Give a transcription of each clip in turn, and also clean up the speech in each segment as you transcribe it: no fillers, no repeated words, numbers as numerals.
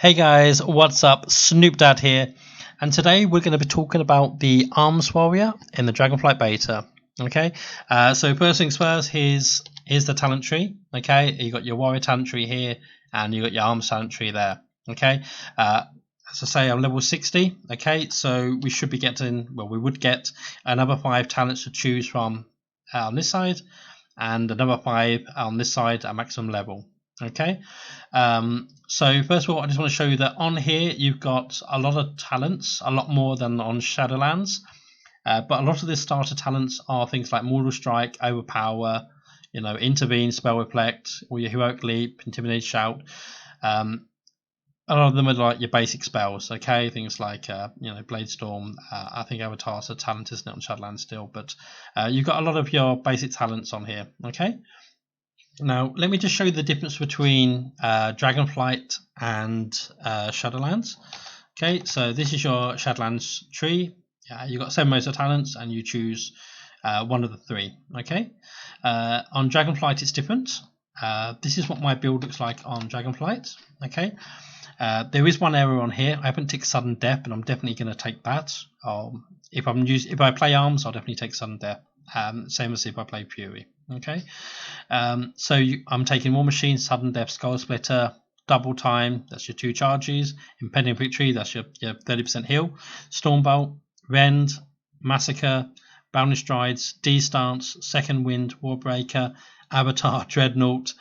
Hey guys, what's up? Snoopdad here, and today we're going to be talking about the Arms Warrior in the Dragonflight beta. Okay, so first things first, here's the talent tree. Okay, you got your Warrior talent tree here, and you got your Arms talent tree there. Okay, as I say, I'm level 60. Okay, so we should be getting, well, we would get another 5 talents to choose from on this side, and another 5 on this side at maximum level. Okay, so first of all, I just want to show you that on here you've got a lot of talents, a lot more than on Shadowlands, but a lot of the starter talents are things like Mortal Strike, Overpower, Intervene, Spell Reflect, or your Heroic Leap, Intimidate, Shout. A lot of them are like your basic spells, okay? Things like Bladestorm. I think Avatar's a talent, isn't it, on Shadowlands still? But you've got a lot of your basic talents on here, okay? Now, let me just show you the difference between Dragonflight and Shadowlands. Okay, so this is your Shadowlands tree. You've got 7 modes of talents, and you choose one of the 3. Okay, on Dragonflight, it's different. This is what my build looks like on Dragonflight. Okay, there is one error on here. I haven't ticked Sudden Death, and I'm definitely going to take that. If I play Arms, I'll definitely take Sudden Death. Same as if I play Fury. Okay, so I'm taking War Machine, Sudden Death, Skull Splitter, Double Time, that's your 2 charges, Impending Victory, that's your 30% heal, Stormbolt, Rend, Massacre, Bounding Strides, D-Stance, Second Wind, Warbreaker, Avatar, Dreadnought,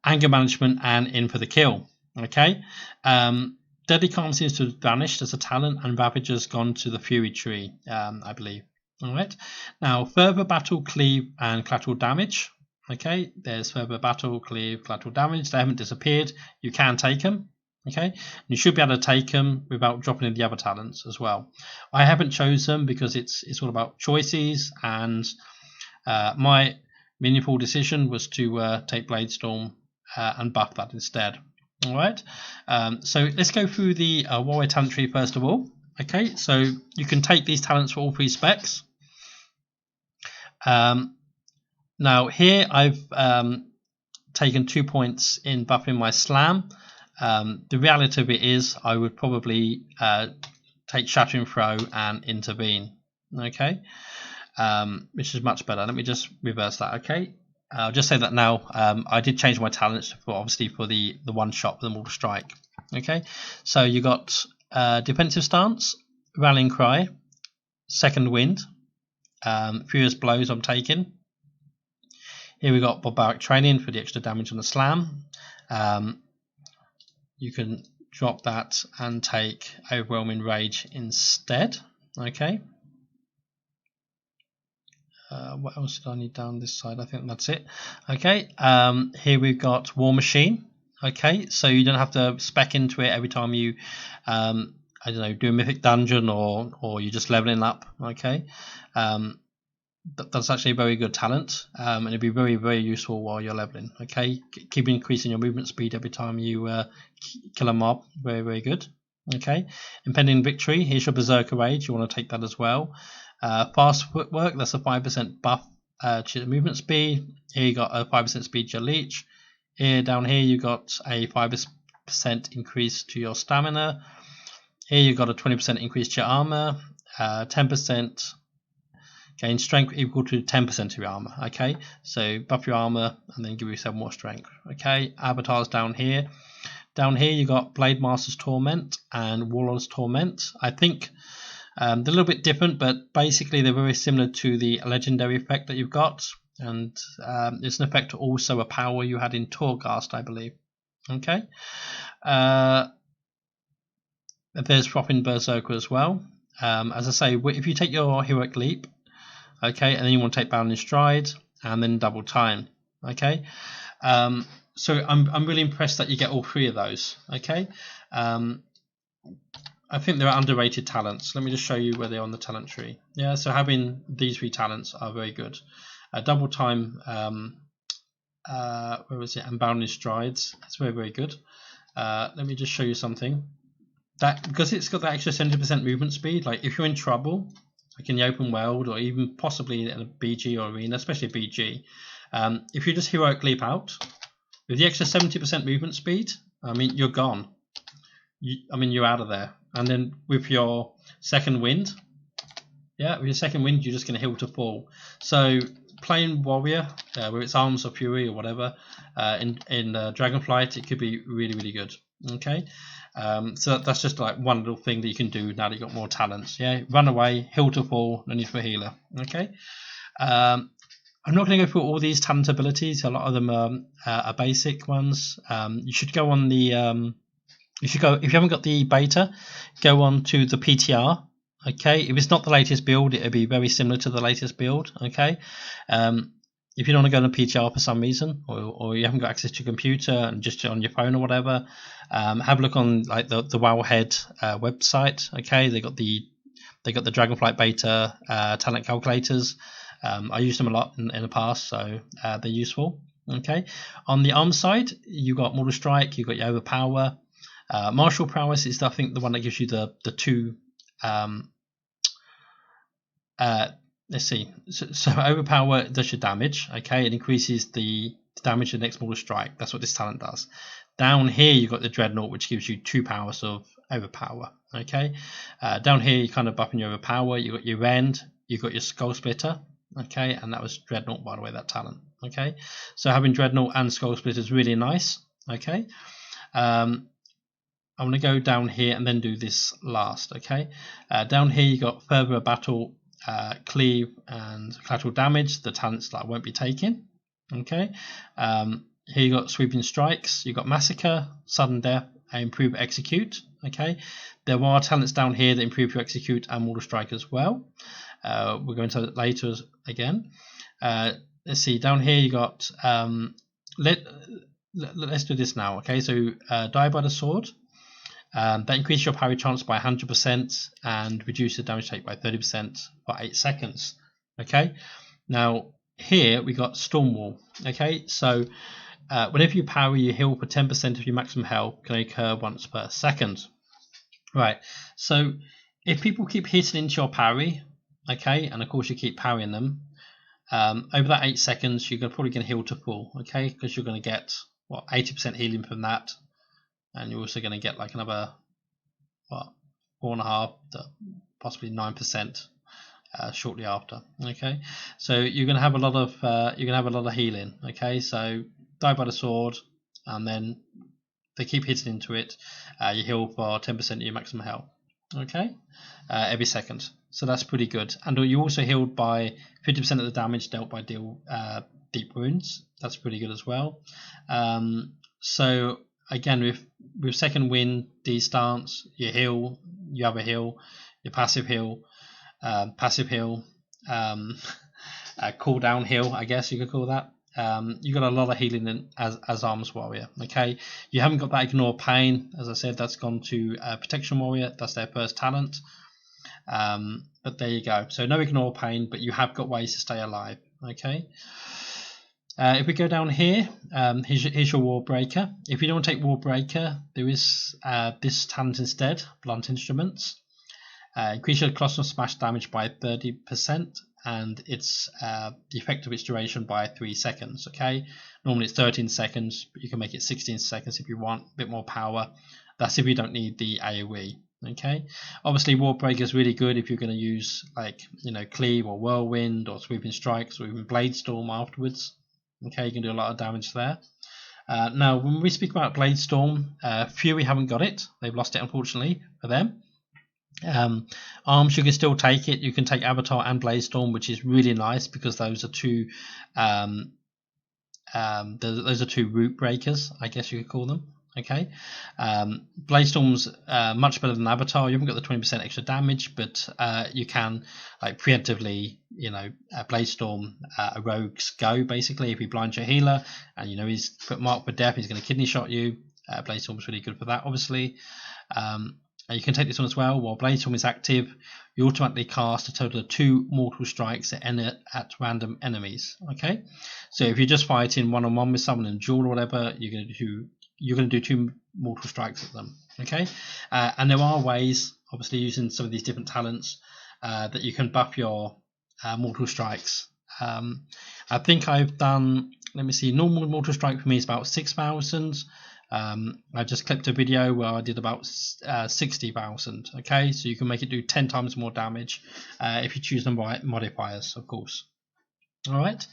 Anger Management, and In for the Kill. Okay, Deadly Calm seems to have vanished as a talent, and Ravager's gone to the Fury tree, I believe. Alright, now further battle, cleave, and collateral damage. Okay, there's further battle, cleave, collateral damage. They haven't disappeared. You can take them. Okay, and you should be able to take them without dropping in the other talents as well. I haven't chosen them because it's all about choices, and my meaningful decision was to take Bladestorm and buff that instead. Alright, so let's go through the Warrior talent tree first of all. Okay, so you can take these talents for all 3 specs. Now here I've taken 2 points in buffing my Slam. The reality of it is I would probably take Shattering Throw and Intervene. Okay, which is much better. Let me just reverse that. Okay, I'll just say that now. I did change my talents for the one shot with the Mortal Strike. Okay, so you got Defensive Stance, Rallying Cry, Second Wind, Furious Blows I'm taking. Here we got Barbaric Training for the extra damage on the Slam. You can drop that and take Overwhelming Rage instead. Okay. What else did I need down this side? I think that's it. Okay. Here we've got War Machine. Okay, so you don't have to spec into it every time you I don't know, do a mythic dungeon or you're just leveling up. Okay, that's actually a very good talent, and it'd be very, very useful while you're leveling. Okay, keep increasing your movement speed every time you kill a mob. Very, very good. Okay, Impending Victory, here's your Berserker Rage, you want to take that as well. Fast Footwork, that's a 5% buff to movement speed. Here you got a 5% speed to your leech. Here down here you got a 5% increase to your stamina. Here you got a 20% increase to your armor, 10% gain strength equal to 10% of your armor. Okay, so buff your armor and then give yourself more strength. Okay, avatars down here. Down here you got Blade Master's Torment and Warlord's Torment. I think they're a little bit different, but basically they're very similar to the legendary effect that you've got, and it's an effect also a power you had in Torghast, I believe. Okay. There's Frothing Berserker as well. As I say, if you take your Heroic Leap, okay, and then you want to take Bounding Stride and then Double Time, okay. So I'm really impressed that you get all 3 of those. Okay, I think they're underrated talents. Let me just show you where they are on the talent tree. Yeah, so having these 3 talents are very good. Double Time, where was it? And Bounding Strides. That's very, very good. Let me just show you something. That because it's got that extra 70% movement speed, like if you're in trouble, like in the open world or even possibly in a BG or arena, especially BG, if you just Heroic Leap out with the extra 70% movement speed, I mean, you're gone. you're out of there. And then with your second wind, with your second wind, you're just going to heal to full. So playing warrior, whether it's arms or fury or whatever, in Dragonflight, it could be really, really good. Okay, so that's just like one little thing that you can do now that you've got more talents. Yeah, run away, heal to full, no need for a healer. Okay. I'm not going to go through all these talent abilities. A lot of them are basic ones. You should go on the if you haven't got the beta, go on to the PTR. Okay, if it's not the latest build, it'll be very similar to the latest build. Okay, if you don't want to go on the PTR for some reason, or you haven't got access to your computer and just on your phone or whatever, have a look on like the Wowhead website. Okay, they got the Dragonflight beta talent calculators. I used them a lot in the past, so they're useful. Okay, on the arm side, you got Mortal Strike, you got your Overpower. Martial Prowess is, I think, the one that gives you the two. Let's see. So Overpower does your damage. Okay, it increases the damage of the next Mortal Strike. That's what this talent does. Down here, you've got the Dreadnought, which gives you 2 powers of Overpower. Okay, down here, you're kind of buffing your Overpower. You got your Rend, you got your Skull Splitter. Okay, and that was Dreadnought, by the way, that talent. Okay, so having Dreadnought and Skull Splitter is really nice. Okay, I'm going to go down here and then do this last. Okay, down here you got Further Battle, Cleave, and Collateral Damage. The talents that I won't be taking. Okay, here you got Sweeping Strikes. You got Massacre, Sudden Death, and Improve Execute. Okay, there are talents down here that improve your Execute and Mortal Strike as well. We're going to later again. Let's see, down here you got let's do this now. Okay, so Die by the Sword, that increases your parry chance by 100% and reduces the damage take by 30% for 8 seconds. Okay, now here we got Storm Wall. Okay, so whenever you parry, you heal for 10% of your maximum health, can occur once per second. Right, so if people keep hitting into your parry, okay, and of course you keep parrying them, over that 8 seconds you're probably going to heal to full, okay, because you're going to get 80% healing from that, and you're also going to get like another 4.5 to possibly 9% shortly after. Okay, so you're going to have a lot of healing. Okay, so Die by the Sword, and then they keep hitting into it, you heal for 10% of your maximum health. Okay, every second. So that's pretty good. And you also healed by 50% of the damage dealt by deep wounds. That's pretty good as well. So again, with second wind, D stance, you heal, you have a heal, your passive heal, cooldown heal, I guess you could call that. You got a lot of healing as Arms Warrior. Okay, you haven't got that Ignore Pain, as I said, that's gone to Protection Warrior. That's their first talent. But there you go. So no Ignore Pain, but you have got ways to stay alive. Okay. If we go down here, here's your War Breaker. If you don't want to take War Breaker, there is this talent instead, Blunt Instruments. Increase your Colossal Smash damage by 30%, and it's the effect of its duration by 3 seconds. Okay, normally it's 13 seconds, but you can make it 16 seconds if you want a bit more power. That's if you don't need the AoE. Okay, obviously War Breaker is really good if you're going to use Cleave or Whirlwind or Sweeping Strikes or even Bladestorm afterwards. Okay, you can do a lot of damage there. Now, when we speak about Bladestorm, Fury haven't got it. They've lost it, unfortunately, for them. Arms, you can still take it. You can take Avatar and Bladestorm, which is really nice because those are two root breakers, I guess you could call them. Okay, Bladestorm's much better than Avatar. You haven't got the 20% extra damage, but you can preemptively, Bladestorm a rogue's go basically. If he blinds your healer and he's put mark for death, he's going to kidney shot you. Bladestorm's really good for that, obviously. You can take this one as well. While Bladestorm is active, you automatically cast a total of 2 Mortal Strikes at random enemies. Okay, so if you're just fighting one-on-one with someone in a duel or whatever, you're going to do 2 Mortal Strikes at them. Okay, and there are ways, obviously, using some of these different talents that you can buff your Mortal Strikes. I think I've done, let me see, normal Mortal Strike for me is about 6,000. I just clipped a video where I did about 60,000. Okay, so you can make it do 10 times more damage if you choose the right modifiers, of course. All right.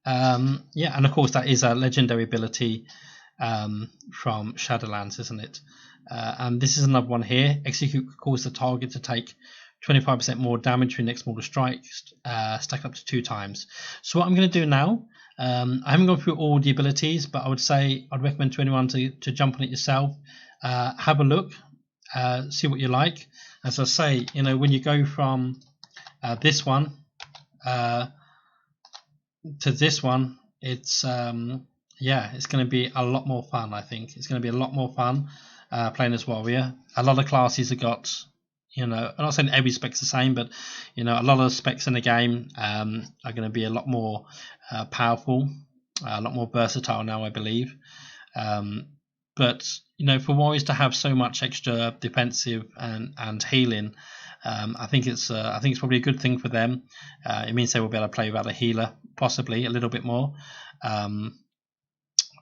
Yeah, and of course that is a legendary ability from Shadowlands, isn't it? And this is another one here. Execute could cause the target to take 25% more damage for your next mortal strike, stack up to 2 times. So what I'm going to do now, I haven't gone through all the abilities, but I would say I'd recommend to anyone to jump on it yourself, have a look, see what you like. As I say, you know, when you go from this one to this one, it's yeah, it's going to be a lot more fun. I think it's going to be a lot more fun playing as warrior. A lot of classes have got, you know, I'm not saying every spec's the same, but you know, a lot of specs in the game are going to be a lot more powerful, a lot more versatile now, I believe. But you know, for warriors to have so much extra defensive and healing, I think it's probably a good thing for them. It means they will be able to play without a healer, possibly a little bit more.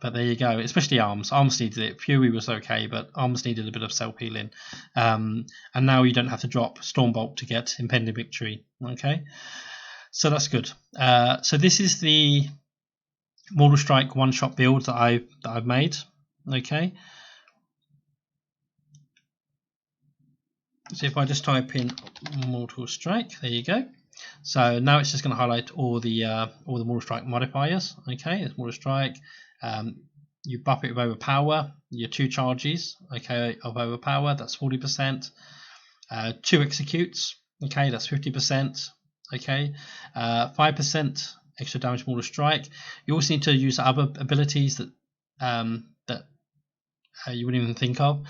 But there you go, especially Arms. Arms needed it. Fury was okay, but Arms needed a bit of self-healing. And now you don't have to drop Stormbolt to get Impending Victory. Okay, so that's good. So this is the Mortal Strike one-shot build that I've made. Okay. So if I just type in Mortal Strike, there you go. So now it's just going to highlight all the Mortal Strike modifiers. Okay, it's Mortal Strike. You buff it with Overpower, your 2 charges, okay, of Overpower, that's 40%. 2 executes, okay, that's 50%. Okay, 5% extra damage Mortal Strike. You also need to use other abilities that you wouldn't even think of.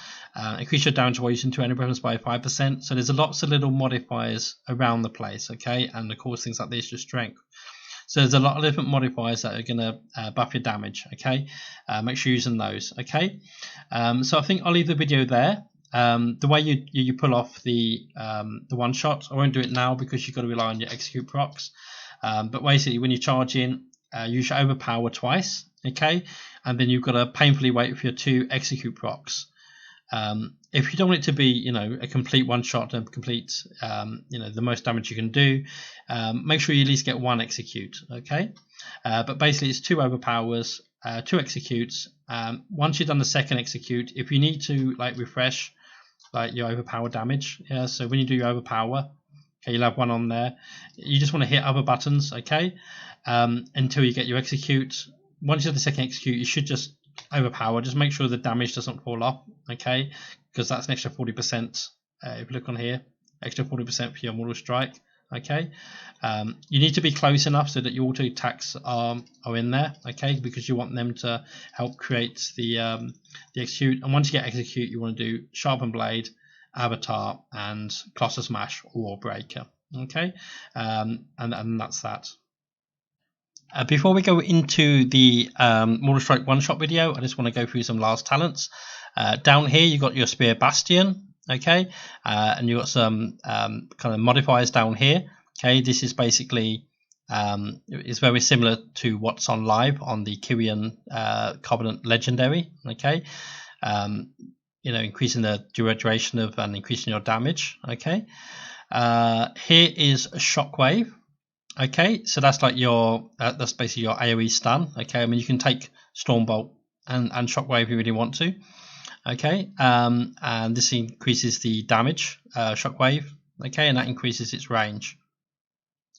Increase your damage while using 2 enemy weapons by 5%. So there's lots of little modifiers around the place, okay, and of course things like this, your strength. So there's a lot of different modifiers that are going to buff your damage, okay? Make sure you're using those, okay? So I think I'll leave the video there. The way you pull off the one shot, I won't do it now because you've got to rely on your execute procs. But basically, when you charge in, use your Overpower twice, okay? And then you've got to painfully wait for your 2 execute procs. If you don't want it to be, you know, a complete one shot and complete, you know, the most damage you can do, make sure you at least get 1 execute, okay? But basically, it's 2 overpowers, 2 executes. Once you've done the second execute, if you need to like refresh, like your overpower damage, yeah. So when you do your overpower, okay, you'll have 1 on there. You just want to hit other buttons, okay, until you get your execute. Once you have the second execute, you should just overpower. Just make sure the damage doesn't fall off, okay, because that's an extra 40%. If you look on here, extra 40% for your Mortal Strike, okay. You need to be close enough so that your auto attacks are in there, okay, because you want them to help create the execute. And once you get execute, you want to do Sharpen Blade, Avatar, and Cluster Smash or Breaker, okay, and that's that. Before we go into the Mortal Strike one-shot video, I just want to go through some last talents. Down here, you've got your Spear Bastion, okay, and you've got some kind of modifiers down here. Okay, this is basically it's very similar to what's on live on the Kyrian Covenant Legendary. Okay, you know, increasing the duration of and increasing your damage. Okay, here is a shockwave. Okay, so that's like your that's basically your AoE stun. Okay, I mean you can take Stormbolt and Shockwave if you really want to. Okay, and this increases the damage, Shockwave. Okay, and that increases its range.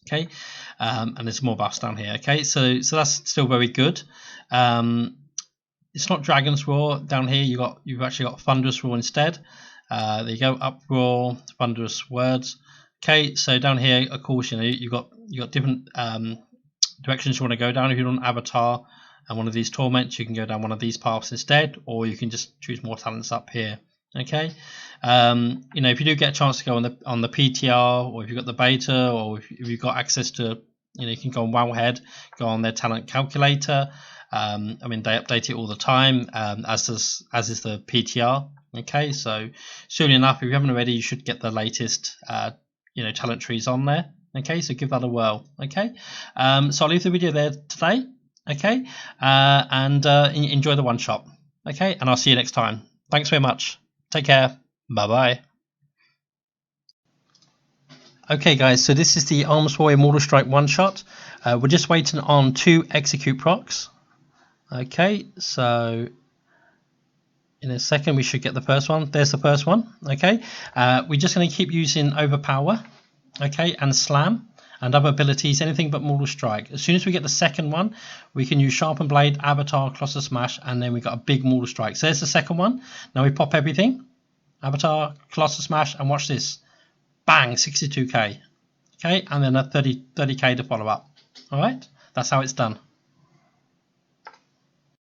Okay, and there's more buffs down here. Okay, so that's still very good. It's not Dragon's Roar down here. You've actually got Thunderous Roar instead. There you go, Uproar, Thunderous Words. Okay, so down here, of course, you know you've got different directions you want to go down. If you want Avatar and one of these torments, you can go down one of these paths instead, or you can just choose more talents up here. Okay, you know, if you do get a chance to go on the PTR, or if you've got the beta, or if you've got access to, you know, you can go on Wowhead, go on their talent calculator. I mean, they update it all the time, as is the PTR. Okay, so soon enough, if you haven't already, you should get the latest you know, talent trees on there. Okay, so give that a whirl. Okay, so I'll leave the video there today. Okay, and enjoy the one shot. Okay, and I'll see you next time. Thanks very much. Take care. Bye bye. Okay guys, so this is the Arms Warrior Mortal Strike one shot. We're just waiting on 2 execute procs. Okay, so in a second we should get the first one. There's the first one. Okay, we're just going to keep using Overpower, okay, and Slam and other abilities, anything but Mortal Strike. As soon as we get the second one, we can use Sharpen Blade, Avatar, Colossal Smash, and then we got a big Mortal Strike. So there's the second one. Now we pop everything, Avatar, Colossal Smash, and watch this. Bang, 62k. Okay, and then a 30k to follow up. All right, that's how it's done.